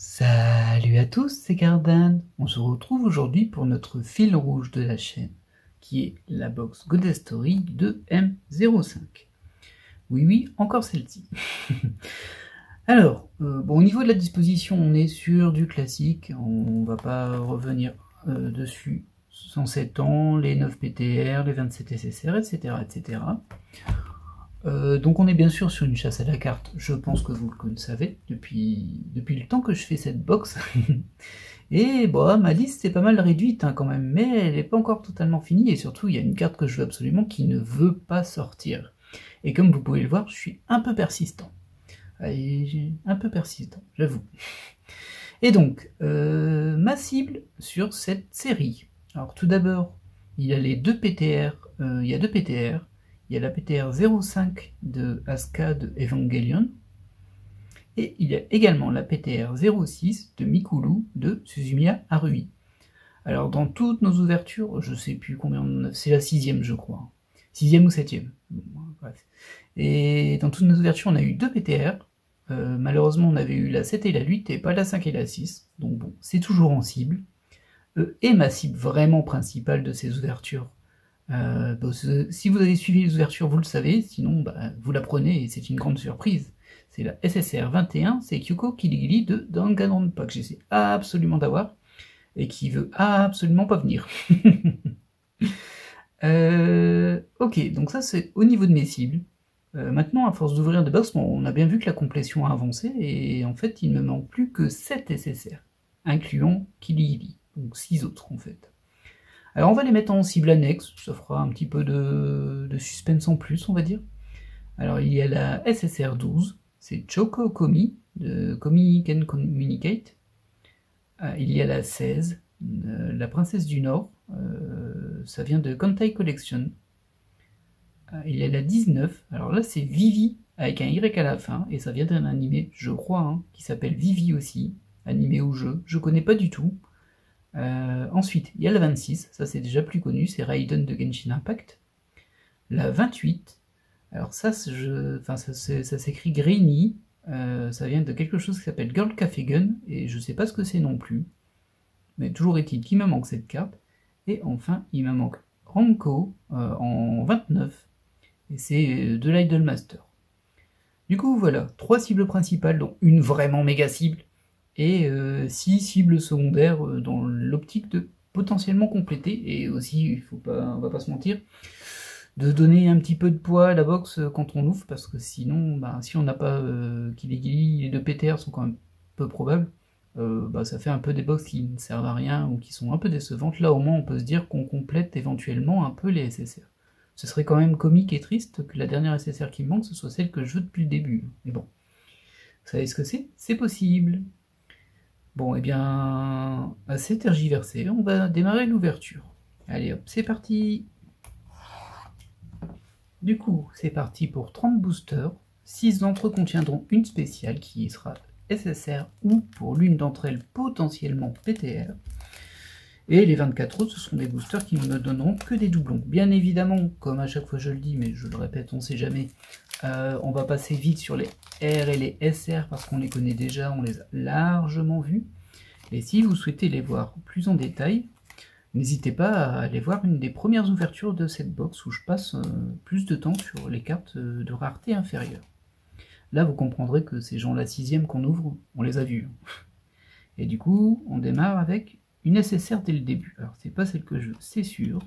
Salut à tous, c'est Gardan. On se retrouve aujourd'hui pour notre fil rouge de la chaîne, qui est la box Goddess Story de M05. Oui, encore celle-ci. Alors, au niveau de la disposition, on est sur du classique, on va pas revenir dessus. 107 ans, les 9 PTR, les 27 SSR, etc. etc. Donc on est bien sûr sur une chasse à la carte, je pense que vous le savez, depuis le temps que je fais cette box. Et bon, ma liste c'est pas mal réduite quand même, mais elle n'est pas encore totalement finie, et surtout il y a une carte que je veux absolument qui ne veut pas sortir. Et comme vous pouvez le voir, je suis un peu persistant. Un peu persistant, j'avoue. Et donc, ma cible sur cette série. Alors tout d'abord, il y a les deux PTR, il y a deux PTR. Il y a la PTR 05 de Asuka de Evangelion, et il y a également la PTR 06 de Mikulu de Suzumiya Haruhi. Alors dans toutes nos ouvertures, je sais plus combien on a, c'est la 6ème je crois, 6ème ou 7ème, bref. Et dans toutes nos ouvertures on a eu deux PTR, malheureusement on avait eu la 7 et la 8 et pas la 5 et la 6, donc bon, c'est toujours en cible. Et ma cible vraiment principale de ces ouvertures, si vous avez suivi les ouvertures, vous le savez, sinon vous la prenez et c'est une grande surprise. C'est la SSR 21, c'est Kyuko Kirigiri de Danganronpa que j'essaie absolument d'avoir et qui veut absolument pas venir. Ok, donc ça c'est au niveau de mes cibles. Maintenant, à force d'ouvrir des box, on a bien vu que la complétion a avancé et en fait il ne me manque plus que 7 SSR, incluant Kirigiri, donc 6 autres en fait. Alors on va les mettre en cible annexe, ça fera un petit peu de suspense en plus, on va dire. Alors il y a la SSR 12, c'est Choco Komi, de Komi Can Communicate. Il y a la 16, la princesse du Nord, ça vient de Kantai Collection. Il y a la 19, alors là c'est Vivi, avec un Y à la fin, et ça vient d'un animé, je crois, qui s'appelle Vivi aussi, animé ou jeu, je connais pas du tout. Ensuite, il y a la 26, ça c'est déjà plus connu, c'est Raiden de Genshin Impact. La 28, alors ça s'écrit Greeny, ça vient de quelque chose qui s'appelle Girl Café Gun, et je sais pas ce que c'est non plus. Mais toujours est-il qu'il me manque cette carte. Et enfin, il me manque Ranko en 29, et c'est de l'Idol Master. Du coup, voilà, 3 cibles principales, dont une vraiment méga cible, et 6 cibles secondaires dans l'optique de potentiellement compléter, et aussi, on va pas se mentir, de donner un petit peu de poids à la box quand on ouvre, parce que sinon, si on n'a pas Kirigiri, les deux PTR sont quand même peu probables, ça fait un peu des box qui ne servent à rien, ou qui sont un peu décevantes. Là au moins on peut se dire qu'on complète éventuellement un peu les SSR. Ce serait quand même comique et triste que la dernière SSR qui me manque, ce soit celle que je veux depuis le début. Mais bon, vous savez ce que c'est? C'est possible. Bon, et bien, assez tergiversé, on va démarrer l'ouverture. Allez hop, c'est parti. Du coup, c'est parti pour 30 boosters. 6 d'entre eux contiendront une spéciale qui sera SSR ou pour l'une d'entre elles potentiellement PTR. Et les 24 autres, ce sont des boosters qui ne me donneront que des doublons. Bien évidemment, comme à chaque fois je le dis, mais je le répète, on ne sait jamais, on va passer vite sur les R et les SR parce qu'on les connaît déjà, on les a largement vus. Et si vous souhaitez les voir plus en détail, n'hésitez pas à aller voir une des premières ouvertures de cette box où je passe plus de temps sur les cartes de rareté inférieure. Là, vous comprendrez que ces gens la 6ème qu'on ouvre, on les a vus. Et du coup, on démarre avec une SSR dès le début. Alors, c'est pas celle que je veux, c'est sûr.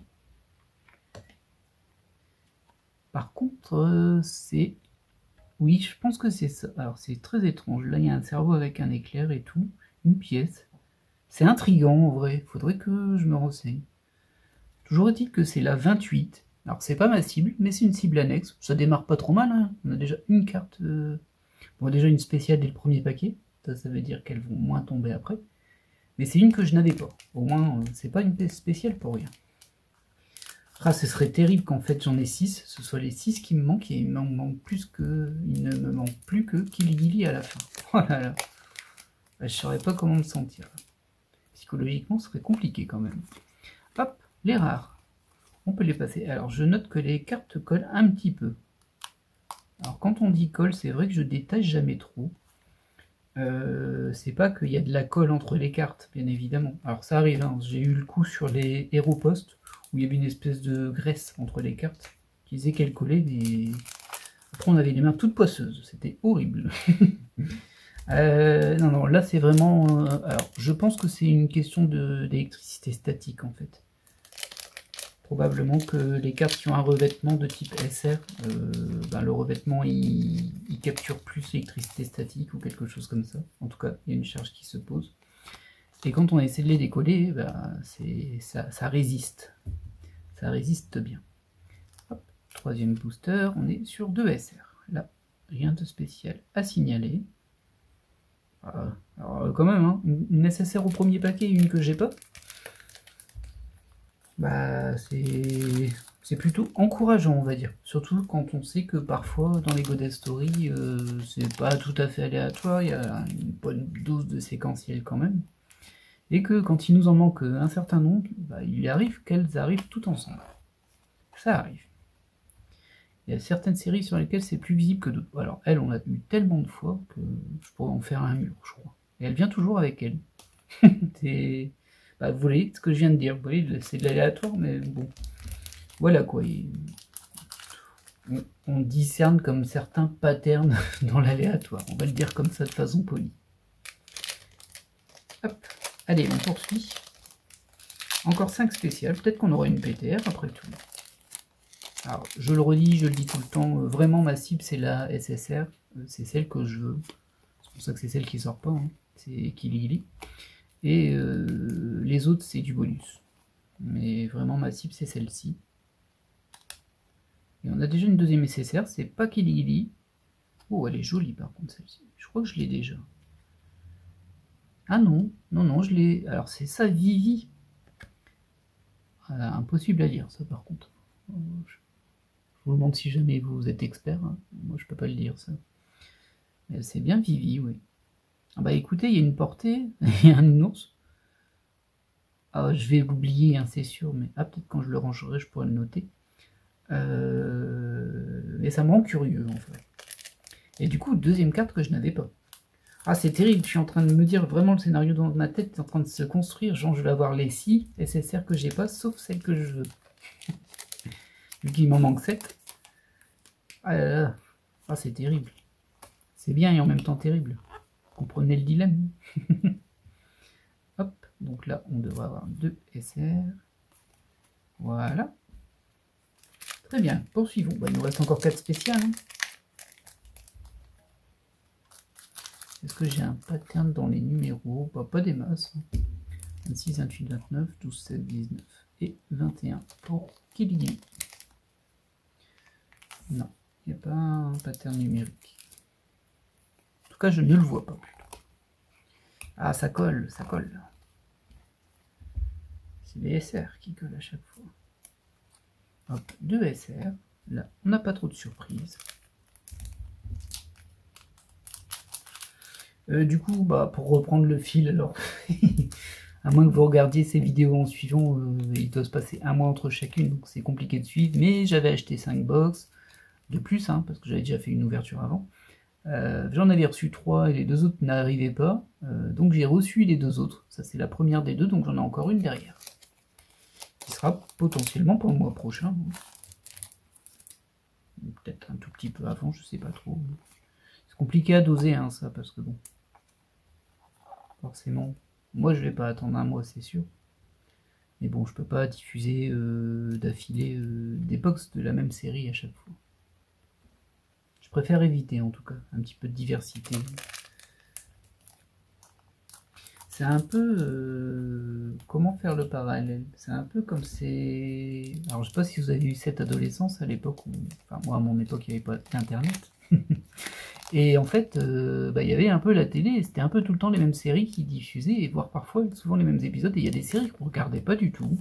Par contre, c'est... Oui, je pense que c'est ça. Alors, c'est très étrange. Là, il y a un cerveau avec un éclair et tout. Une pièce. C'est intriguant, en vrai. Faudrait que je me renseigne. Toujours est-il que c'est la 28. Alors, c'est pas ma cible, mais c'est une cible annexe. Ça démarre pas trop mal, hein. On a déjà une carte... Bon, déjà une spéciale dès le premier paquet. Ça veut dire qu'elles vont moins tomber après. Mais c'est une que je n'avais pas. Au moins, c'est pas une spéciale pour rien. Ah, ce serait terrible qu'en fait j'en ai 6, ce soit les 6 qui me manquent, et il ne me manque plus que Kirigiri à la fin. Oh là là. Je saurais pas comment me sentir. Psychologiquement, ce serait compliqué quand même. Hop, les rares. On peut les passer. Alors, je note que les cartes collent un petit peu. Alors, quand on dit colle, c'est vrai que je détache jamais trop. c'est pas qu'il y a de la colle entre les cartes, bien évidemment. Alors ça arrive, hein. J'ai eu le coup sur les Héropost, où il y avait une espèce de graisse entre les cartes, qui faisait qu'elle collait, mais après on avait les mains toutes poisseuses, c'était horrible. Non, non, là c'est vraiment... alors, je pense que c'est une question d'électricité statique, en fait. Probablement que les cartes qui ont un revêtement de type SR, ben, le revêtement il capture plus l'électricité statique ou quelque chose comme ça. En tout cas, il y a une charge qui se pose. Et quand on essaie de les décoller, ben, ça résiste. Ça résiste bien. Hop, troisième booster, on est sur 2 SR. Là, rien de spécial à signaler. Alors, quand même, hein, une nécessaire au premier paquet et une que j'ai pas. Bah, c'est plutôt encourageant, on va dire. Surtout quand on sait que parfois, dans les Goddess Story, c'est pas tout à fait aléatoire, il y a une bonne dose de séquentiel quand même. Et que quand il nous en manque un certain nombre, bah, il arrive qu'elles arrivent toutes ensemble. Ça arrive. Il y a certaines séries sur lesquelles c'est plus visible que d'autres. Alors, elle, on l'a eu tellement de fois que je pourrais en faire un mur, je crois. Et elle vient toujours avec elle. Bah, vous voyez ce que je viens de dire. Vous voyez, c'est de l'aléatoire, mais bon. Voilà quoi. On discerne comme certains patterns dans l'aléatoire. On va le dire comme ça de façon polie. Hop. Allez, on poursuit. Encore 5 spéciales. Peut-être qu'on aura une PTR après tout. Alors, je le redis, je le dis tout le temps, vraiment ma cible c'est la SSR, c'est celle que je veux. C'est pour ça que c'est celle qui sort pas, hein. C'est Kili. Et les autres c'est du bonus. Mais vraiment ma cible c'est celle-ci. Et on a déjà une deuxième SSR, c'est pas Kili. Oh, elle est jolie par contre celle-ci. Je crois que je l'ai déjà. Ah non, non, je l'ai. Alors c'est ça, Vivi. Impossible à lire ça par contre. Je vous demande si jamais vous êtes expert, hein. Moi je peux pas le dire ça. Mais c'est bien Vivi, oui. Ah bah écoutez, il y a une portée, il y a un ours. Ah, je vais l'oublier, hein, c'est sûr, mais peut-être quand je le rangerai, je pourrai le noter. Mais ça me rend curieux en fait. Et du coup, deuxième carte que je n'avais pas. Ah, c'est terrible, je suis en train de me dire vraiment le scénario dans ma tête est en train de se construire. Genre, je vais avoir les 6 SSR que j'ai pas, sauf celle que je veux. Vu qu'il m'en manque 7. Ah là là. Ah, c'est terrible. C'est bien et en même temps terrible. Comprenez le dilemme. Hop, donc là, on devrait avoir 2 SR. Voilà. Très bien, poursuivons. Bah, il nous reste encore 4 spéciales. Hein. Est-ce que j'ai un pattern dans les numéros? Bah, pas des masses. 26, 28, 29, 12, 7, 19 et 21 pour Kili. Non, il n'y a pas un pattern numérique. En tout cas, je ne le vois pas plutôt. Ah, ça colle, ça colle. C'est les SR qui collent à chaque fois. Hop, 2 SR. Là, on n'a pas trop de surprises. Du coup, bah, pour reprendre le fil, alors, à moins que vous regardiez ces vidéos en suivant, il doit se passer un mois entre chacune, donc c'est compliqué de suivre. Mais j'avais acheté 5 box de plus, hein, parce que j'avais déjà fait une ouverture avant. J'en avais reçu 3 et les 2 autres n'arrivaient pas, donc j'ai reçu les 2 autres. Ça, c'est la première des 2, donc j'en ai encore une derrière. Qui sera potentiellement pour le mois prochain. Peut-être un tout petit peu avant, je sais pas trop. C'est compliqué à doser, hein, ça, parce que bon. Forcément. Moi, je vais pas attendre un mois, c'est sûr. Mais bon, je peux pas diffuser d'affilée des box de la même série à chaque fois. Je préfère éviter, en tout cas, un petit peu de diversité. C'est un peu... comment faire le parallèle? C'est un peu comme c'est... Alors, je sais pas si vous avez eu cette adolescence à l'époque où... Enfin, moi, à mon époque, il n'y avait pas d'internet. Et en fait, il y avait un peu la télé, et c'était un peu tout le temps les mêmes séries qui diffusaient, et voire parfois souvent les mêmes épisodes, et il y a des séries qu'on regardait pas du tout.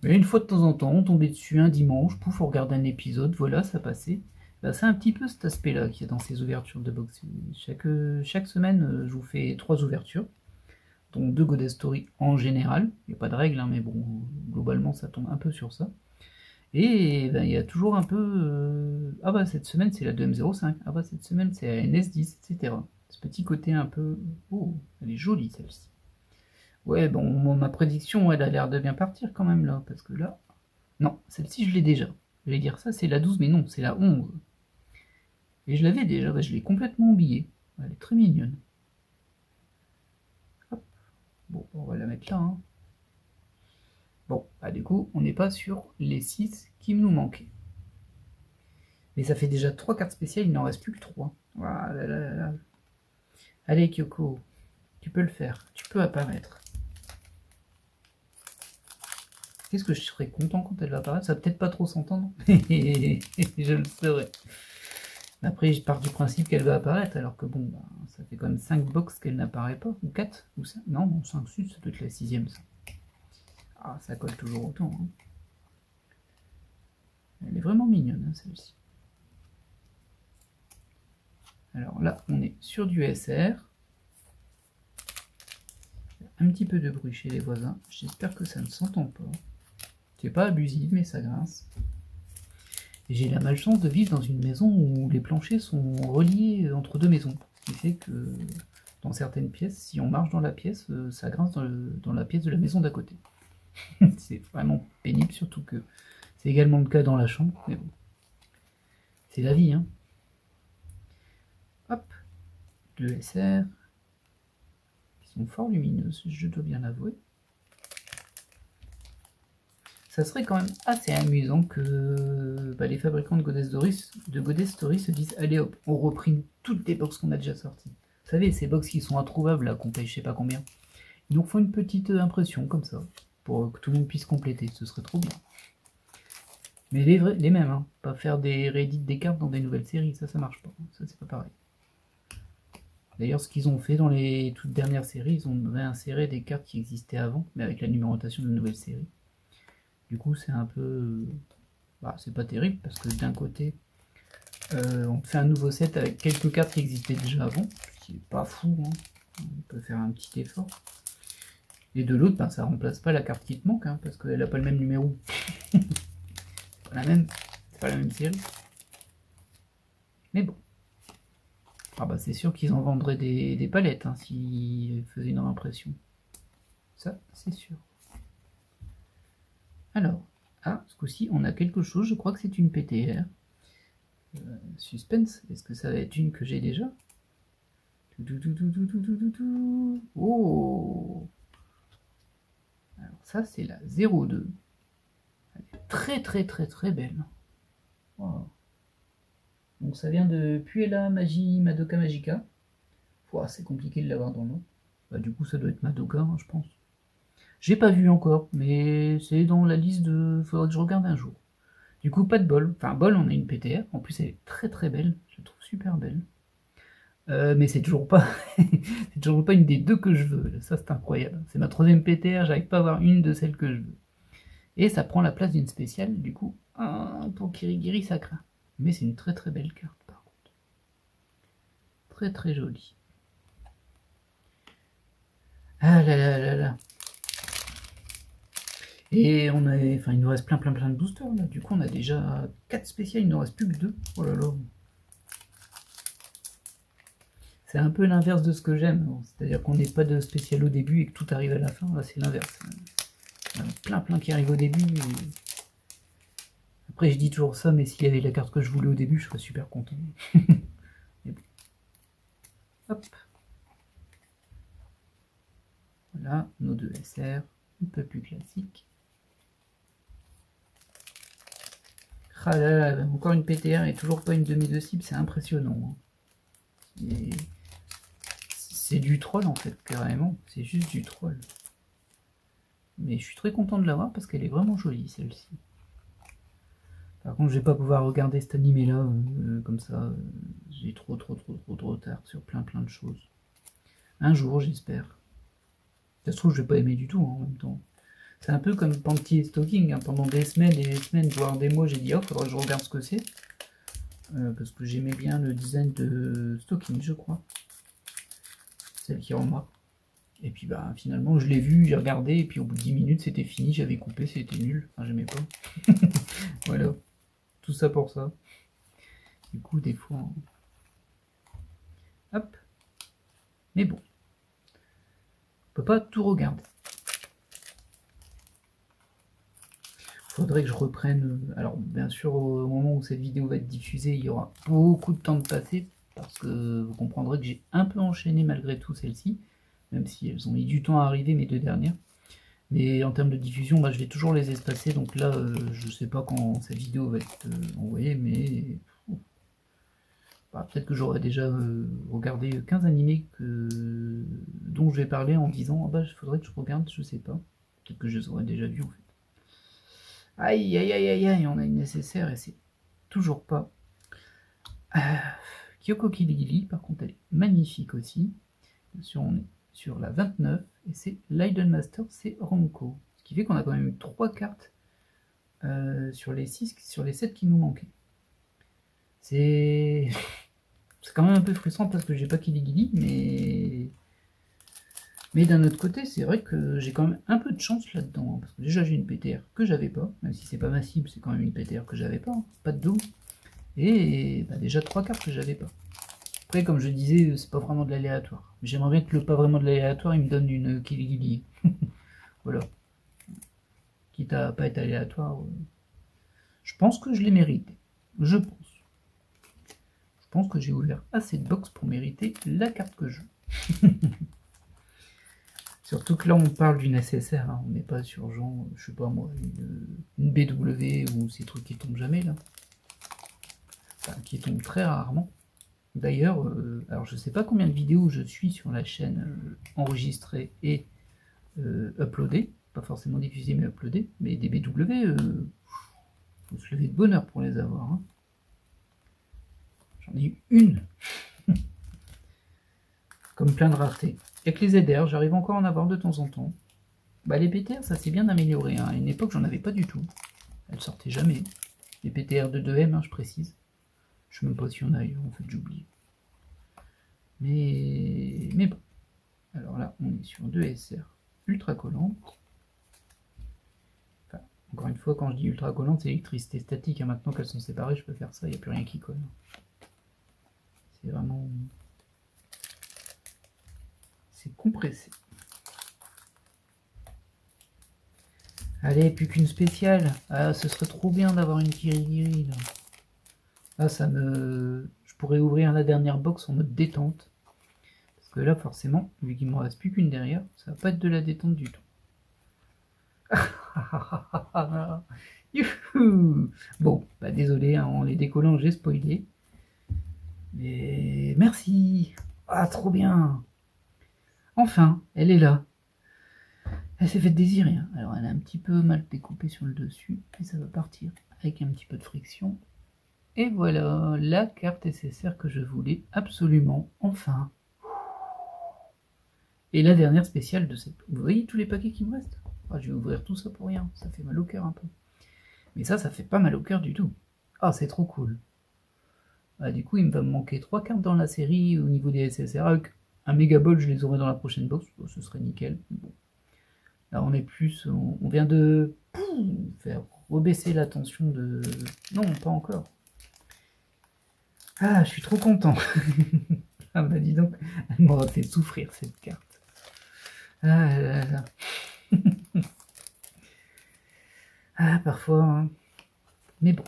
Mais une fois de temps en temps, on tombait dessus un dimanche, pouf, on regardait un épisode, voilà, ça passait. Bah, c'est un petit peu cet aspect-là qu'il y a dans ces ouvertures de box. Chaque semaine, je vous fais 3 ouvertures, dont 2 Goddess Story en général. Il n'y a pas de règle, hein, mais bon, globalement, ça tombe un peu sur ça. Et ben, il y a toujours un peu... ah bah cette semaine c'est la 2M05, ah bah cette semaine c'est la NS10, etc. Ce petit côté un peu... Oh, elle est jolie celle-ci. Ouais, bon, ma prédiction, elle a l'air de bien partir quand même là, parce que là... Non, celle-ci je l'ai déjà. Je vais dire ça, c'est la 12, mais non, c'est la 11. Et je l'avais déjà, bah, je l'ai complètement oubliée. Elle est très mignonne. Hop. Bon, on va la mettre là. Hein. Bon, bah du coup, on n'est pas sur les 6 qui nous manquaient. Mais ça fait déjà 3 cartes spéciales, il n'en reste plus que 3. Voilà. Allez Kyoko, tu peux le faire, tu peux apparaître. Qu'est-ce que je serais content quand elle va apparaître? Ça va peut-être pas trop s'entendre, je le serai. Après, je pars du principe qu'elle va apparaître, alors que bon, bah, ça fait quand même 5 box qu'elle n'apparaît pas, ou 4, ou 5, non, 5, 6, ça doit être la 6ème ça. Ah, ça colle toujours autant. Hein. Elle est vraiment mignonne, hein, celle-ci. Alors là, on est sur du SR. Un petit peu de bruit chez les voisins. J'espère que ça ne s'entend pas. C'est pas abusif, mais ça grince. Et j'ai la malchance de vivre dans une maison où les planchers sont reliés entre deux maisons. Ce qui fait que dans certaines pièces, si on marche dans la pièce, ça grince dans la pièce de la maison d'à côté. C'est vraiment pénible, surtout que c'est également le cas dans la chambre. Mais bon, c'est la vie, hein. Hop, 2 SR. Qui sont fort lumineuses, je dois bien l'avouer. Ça serait quand même assez amusant que les fabricants de Goddess Story se disent allez hop, on reprime toutes les box qu'on a déjà sorties. Vous savez, ces box qui sont introuvables, là, qu'on paye je sais pas combien. Ils nous font une petite impression comme ça, pour que tout le monde puisse compléter, ce serait trop bien. Mais les mêmes, hein. Pas faire des réédits des cartes dans des nouvelles séries, ça marche pas, ça c'est pas pareil. D'ailleurs, ce qu'ils ont fait dans les toutes dernières séries, ils ont réinséré des cartes qui existaient avant, mais avec la numérotation de nouvelles séries. Du coup, c'est un peu... c'est pas terrible, parce que d'un côté, on fait un nouveau set avec quelques cartes qui existaient déjà avant, ce qui est pas fou, hein. On peut faire un petit effort. Et de l'autre, ça remplace pas la carte qui te manque, hein, parce qu'elle n'a pas le même numéro. C'est pas la même série. Mais bon. C'est sûr qu'ils en vendraient des palettes, hein, s'ils faisaient une réimpression. Ça, c'est sûr. Alors, ce coup-ci, on a quelque chose, je crois que c'est une PTR. Suspense, est-ce que ça va être une que j'ai déjà? Oh! Alors ça, c'est la 02. Elle est très très très très belle. Wow. Donc ça vient de Puella Madoka Magica. C'est compliqué de l'avoir dans le nom. Du coup, ça doit être Madoka, hein, je pense. J'ai pas vu encore, mais c'est dans la liste de... Faudra que je regarde un jour. Du coup, pas de bol. Enfin, bol, on a une PTR. En plus, elle est très très belle. Je la trouve super belle. Mais c'est toujours pas... c'est toujours pas une des deux que je veux. Ça, c'est incroyable. C'est ma 3ème PTR. J'arrive pas à avoir une de celles que je veux. Et ça prend la place d'une spéciale. Du coup, pour Kirigiri, ça craint. Mais c'est une très très belle carte, par contre. Très très jolie. Ah là là là là. Et on a, il nous reste plein de boosters là. Du coup, on a déjà 4 spéciales, il ne nous reste plus que 2. Oh là là. C'est un peu l'inverse de ce que j'aime. C'est-à-dire qu'on n'est pas de spécial au début et que tout arrive à la fin. Là, c'est l'inverse. Il y en a plein qui arrivent au début. Et... Après, je dis toujours ça, mais s'il y avait la carte que je voulais au début, je serais super content. Bon. Hop. Voilà, nos 2 SR, un peu plus classiques. Ah là là, encore une PTR et toujours pas une demi de cible, c'est impressionnant. Hein. C'est du troll en fait, carrément. C'est juste du troll. Mais je suis très content de l'avoir parce qu'elle est vraiment jolie celle-ci. Par contre, je vais pas pouvoir regarder cet animé là comme ça. J'ai trop de retard sur plein de choses. Un jour, j'espère. Ça se trouve, je vais pas aimer du tout hein, en même temps. C'est un peu comme Panty et Stocking. Hein. Pendant des semaines et des semaines, voire des mois, j'ai dit, oh, faudrait que je regarde ce que c'est. Parce que j'aimais bien le design de Stocking, je crois. Celle qui remarque. Et puis finalement, je l'ai vu, j'ai regardé, et puis au bout de 10 minutes, c'était fini, j'avais coupé, c'était nul. Enfin, j'aimais pas. Voilà. Tout ça pour ça. Du coup, des fois... Hop. Mais bon, on peut pas tout regarder. Faudrait que je reprenne. Alors, bien sûr, au moment où cette vidéo va être diffusée, il y aura beaucoup de temps de passer, parce que vous comprendrez que j'ai un peu enchaîné malgré tout celles-ci, même si elles ont mis du temps à arriver, mes deux dernières. Mais en termes de diffusion, bah, je vais toujours les espacer, donc là, je sais pas quand cette vidéo va être envoyée, mais bah, peut-être que j'aurai déjà regardé 15 animés dont je vais parler en disant, ah bah, il faudrait que je regarde, je sais pas. Peut-être que je les aurais déjà vus en fait. Aïe, aïe, aïe, aïe, aïe, on a une nécessaire et c'est toujours pas. Kyoko Kiligili, par contre, elle est magnifique aussi. Bien sûr, on est sur la 29 et c'est Leiden Master, c'est Ranko. Ce qui fait qu'on a quand même eu 3 cartes sur les 7 qui nous manquaient. C'est quand même un peu frustrant parce que j'ai pas Kiligili, mais d'un autre côté, c'est vrai que j'ai quand même un peu de chance là-dedans. Hein, parce que déjà, j'ai une PTR que j'avais pas. Même si c'est pas ma cible, c'est quand même une PTR que j'avais pas. Hein, pas de dos. Et bah, déjà 3 cartes que j'avais pas. Après, comme je disais, c'est pas vraiment de l'aléatoire. J'aimerais bien que le pas vraiment de l'aléatoire, il me donne une Kiligili. Voilà. Quitte à pas être aléatoire. Je pense que je l'ai mérité. Je pense. Je pense que j'ai ouvert assez de box pour mériter la carte que je veux. Surtout que là, on parle d'une SSR, hein. On n'est pas sur genre, je sais pas moi, une BW ou ces trucs qui tombent jamais là. Enfin, qui tombent très rarement. D'ailleurs, alors je sais pas combien de vidéos je suis sur la chaîne enregistrées et uploadées, pas forcément diffusées mais uploadées, mais des BW, faut se lever de bonheur pour les avoir. Hein. J'en ai eu une. Comme plein de raretés. Avec les ZR, j'arrive encore à en avoir de temps en temps. Bah les PTR, ça s'est bien amélioré. Hein. À une époque, j'en avais pas du tout. Elles sortaient jamais. Les PTR de 2M, hein, je précise. Je sais même pas si on a eu, en fait, j'oublie. Mais bon. Alors là, on est sur 2 SR ultra collantes. Enfin, encore une fois, quand je dis ultra collante, c'est électricité statique. Hein. Maintenant qu'elles sont séparées, je peux faire ça, il n'y a plus rien qui colle. C'est vraiment... C'est compressé. Allez, plus qu'une spéciale. Ah, ce serait trop bien d'avoir une Kirigiri là. Ah, ça me... Je pourrais ouvrir la dernière box en mode détente. Parce que là, forcément, vu qu'il ne me reste plus qu'une derrière, ça va pas être de la détente du tout. Youhou. Bon, bah désolé, hein, en les décollant, j'ai spoilé. Mais merci. Ah, trop bien. Enfin, elle est là. Elle s'est fait désirer. Hein. Alors, elle est un petit peu mal découpée sur le dessus. Et ça va partir avec un petit peu de friction. Et voilà, la carte SSR que je voulais absolument, enfin. Et la dernière spéciale de cette... Vous voyez tous les paquets qui me restent? Ah, je vais ouvrir tout ça pour rien, ça fait mal au cœur un peu. Mais ça fait pas mal au cœur du tout. Ah, c'est trop cool. Ah, du coup, il va me manquer 3 cartes dans la série au niveau des SSR. Avec un méga bol, je les aurai dans la prochaine box, bon, ce serait nickel. Bon. Là, on est plus... On vient de faire rebaisser la tension de... Non, pas encore. Ah, je suis trop content. Ah bah dis donc, elle m'aura fait souffrir cette carte. Ah là là. Ah, parfois. Hein. Mais bon,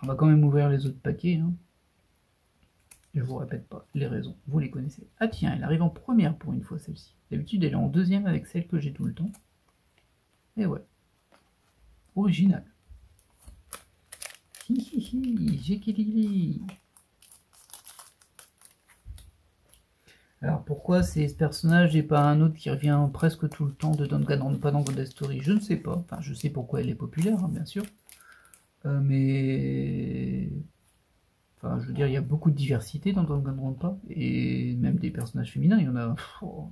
on va quand même ouvrir les autres paquets. Hein. Je vous répète pas les raisons, vous les connaissez. Ah tiens, elle arrive en première pour une fois celle-ci. D'habitude, elle est en deuxième avec celle que j'ai tout le temps. Et ouais. Original. Hihihi, j'ai Kiligili. Alors pourquoi c'est ce personnage et pas un autre qui revient presque tout le temps de Danganronpa dans God Story? Je ne sais pas. Enfin, je sais pourquoi elle est populaire, hein, bien sûr. Mais... Enfin, je veux dire, il y a beaucoup de diversité dans Danganronpa. Et même des personnages féminins, il y en a... Oh,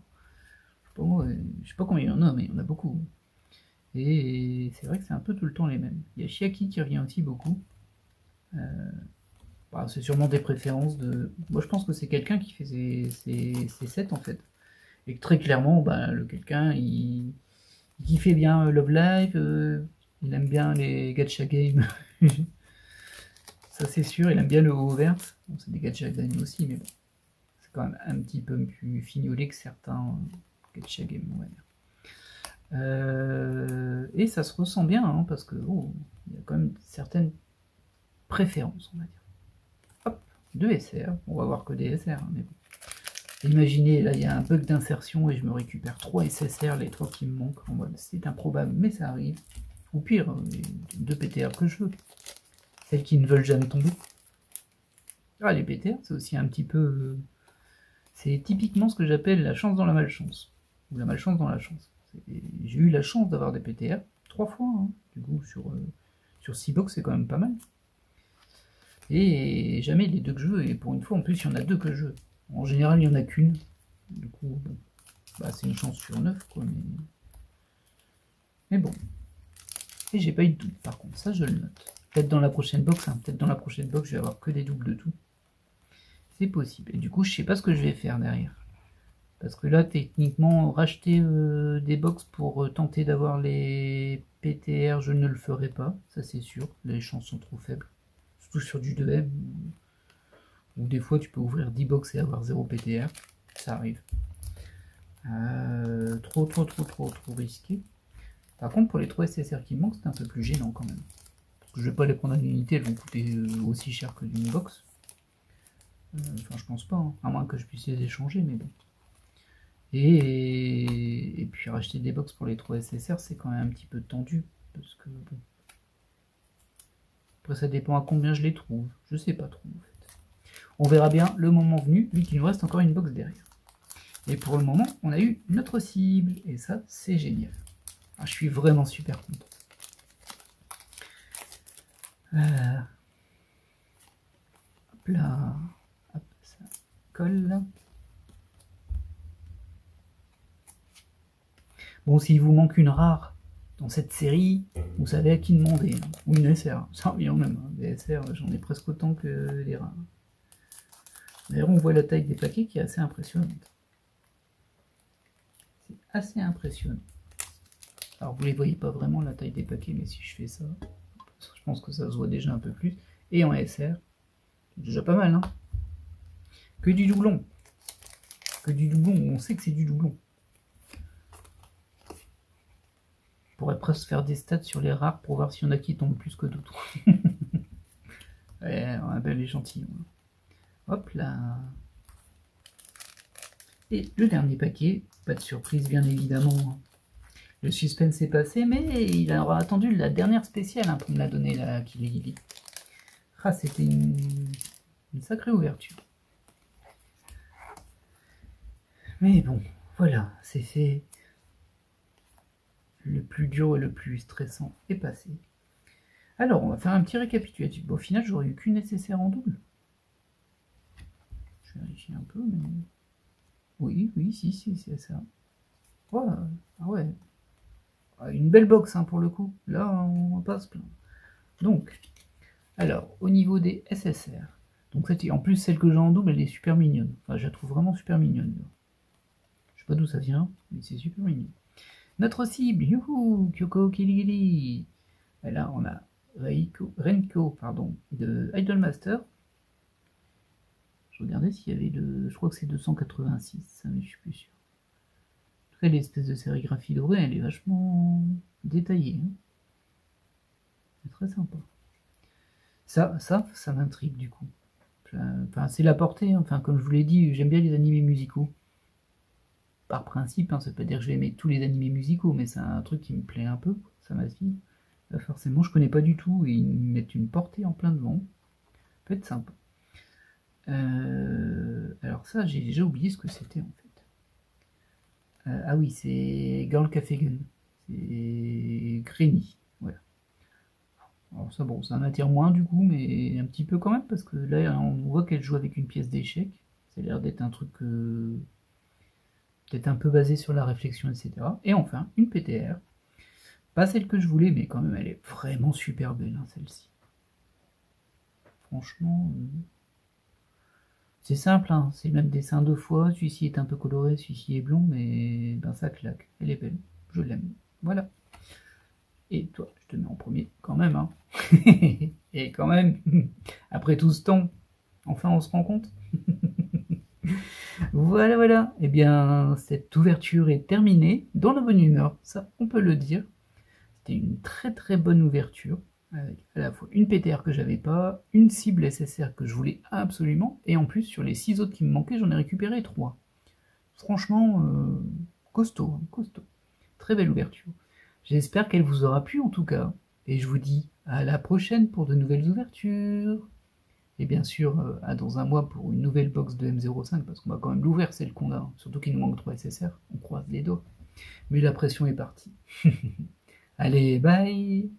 je sais pas combien il y en a, mais il y en a beaucoup. Et c'est vrai que c'est un peu tout le temps les mêmes. Il y a Chiaki qui revient aussi beaucoup. Bah, c'est sûrement des préférences de... Moi, je pense que c'est quelqu'un qui fait ses sets, en fait. Et que très clairement, bah, le quelqu'un, il kiffait bien Love Live, il aime bien les gacha games. Ça, c'est sûr, il aime bien le haut vert. Bon, c'est des gacha games aussi, mais bon. quand même un petit peu plus fignolé que certains Gacha Game, on va dire. Et ça se ressent bien, hein, parce que il y a quand même certaines préférences, on va dire. Hop, 2 SR, on va voir que des SR, hein, mais bon. Imaginez, là il y a un bug d'insertion et je me récupère 3 SSR, les 3 qui me manquent, en mode c'est improbable, mais ça arrive. Ou pire, 2 PTR que je veux. Celles qui ne veulent jamais tomber. Ah, les PTR, c'est aussi un petit peu... c'est typiquement ce que j'appelle la chance dans la malchance. Ou la malchance dans la chance. J'ai eu la chance d'avoir des PTR 3 fois, hein. Du coup, sur 6 box, c'est quand même pas mal. Et jamais les 2 que je veux, et pour une fois, en plus, il y en a 2 que je veux. En général, il n'y en a qu'une. Du coup, bon, bah, c'est une chance sur 9, quoi, mais bon. Et j'ai pas eu de double, par contre, ça je le note. Peut-être dans la prochaine box, hein. Peut-être dans la prochaine box, je vais avoir que des doubles de tout. C'est possible. Et du coup, je sais pas ce que je vais faire derrière. Parce que là, techniquement, racheter des box pour tenter d'avoir les PTR, je ne le ferai pas. Ça, c'est sûr. Les chances sont trop faibles. Surtout sur du 2M. Où des fois, tu peux ouvrir 10 box et avoir 0 PTR. Ça arrive. Trop risqué. Par contre, pour les 3 SSR qui manquent, c'est un peu plus gênant quand même. Parce que je vais pas les prendre en unité, elles vont coûter aussi cher que d'une box. Enfin, je pense pas, hein. À moins que je puisse les échanger, mais bon. Et puis racheter des box pour les 3 SSR, c'est quand même un petit peu tendu. Parce que bon. Après, ça dépend à combien je les trouve. Je sais pas trop en fait. On verra bien le moment venu, vu qu'il nous reste encore une box derrière. Et pour le moment, on a eu notre cible. Et ça, c'est génial. Alors, je suis vraiment super content. Hop là. Hop, ça colle. Bon, s'il vous manque une rare dans cette série, vous savez à qui demander. Hein. Ou une SR, ça revient au même. Hein. Des SR, j'en ai presque autant que les rares. D'ailleurs, on voit la taille des paquets qui est assez impressionnante. C'est assez impressionnant. Alors, vous ne les voyez pas vraiment, la taille des paquets, mais si je fais ça, je pense que ça se voit déjà un peu plus. Et en SR, c'est déjà pas mal, hein. Que du doublon. Que du doublon, on sait que c'est du doublon. On pourrait presque faire des stats sur les rares pour voir s'il y en a qui tombent plus que d'autres. Ouais, un bel échantillon. Hop là. Et le dernier paquet, pas de surprise bien évidemment. Le suspense est passé, mais il aura attendu la dernière spéciale hein, pour me la donner là, Kili. Ah, c'était une sacrée ouverture. Mais bon, voilà, c'est fait. Le plus dur et le plus stressant est passé. Alors, on va faire un petit récapitulatif. Bon, au final, j'aurais eu qu'une nécessaire en double. Je vérifie un peu, mais... Oui, si, c'est ça. Ouais, ah ouais. Une belle box, hein, pour le coup. Là, on va pas se plaindre. Donc, alors, au niveau des SSR. Donc, en plus, celle que j'ai en double, elle est super mignonne. Enfin, je la trouve vraiment super mignonne. Je sais pas d'où ça vient, mais c'est super mignon. Notre cible, youhou, Kyoko Kiligili. Et là, on a Renko, pardon, de Idolmaster. Je regardais s'il y avait je crois que c'est 286, mais je suis plus sûr. En tout cas, l'espèce de sérigraphie dorée, elle est vachement détaillée. Hein. C'est très sympa. Ça m'intrigue du coup. Enfin, c'est la portée. Hein. Enfin, comme je vous l'ai dit, j'aime bien les animés musicaux. Par principe, hein, ça peut dire que je vais aimer tous les animés musicaux, mais c'est un truc qui me plaît un peu. Ça m'a dit. Forcément, je connais pas du tout et ils mettent une portée en plein devant. Ça peut être sympa. Alors ça, j'ai déjà oublié ce que c'était en fait. Ah oui, c'est Girl Café Gun. C'est Granny. Voilà. Alors ça, bon, ça m'attire moins du coup, mais un petit peu quand même, parce que là, on voit qu'elle joue avec une pièce d'échec. Ça a l'air d'être un truc peut-être un peu basé sur la réflexion, etc. Et enfin, une PTR. Pas celle que je voulais, mais quand même, elle est vraiment super belle, hein, celle-ci. Franchement... C'est simple, hein, c'est le même dessin 2 fois, celui-ci est un peu coloré, celui-ci est blond, mais ben ça claque, elle est belle, je l'aime, voilà. Et toi, je te mets en premier, quand même, hein. Et quand même, après tout ce temps, enfin on se rend compte. Voilà, voilà. Eh bien, cette ouverture est terminée, dans la bonne humeur, ça, on peut le dire. C'était une très très bonne ouverture, avec à la fois une PTR que j'avais pas, une cible SSR que je voulais absolument, et en plus, sur les 6 autres qui me manquaient, j'en ai récupéré 3. Franchement, costaud, hein, costaud. Très belle ouverture. J'espère qu'elle vous aura plu en tout cas, et je vous dis à la prochaine pour de nouvelles ouvertures. Et bien sûr, à dans un mois pour une nouvelle box de M05, parce qu'on va quand même l'ouvrir celle qu'on a, surtout qu'il nous manque 3 SSR, on croise les doigts. Mais la pression est partie. Allez, bye!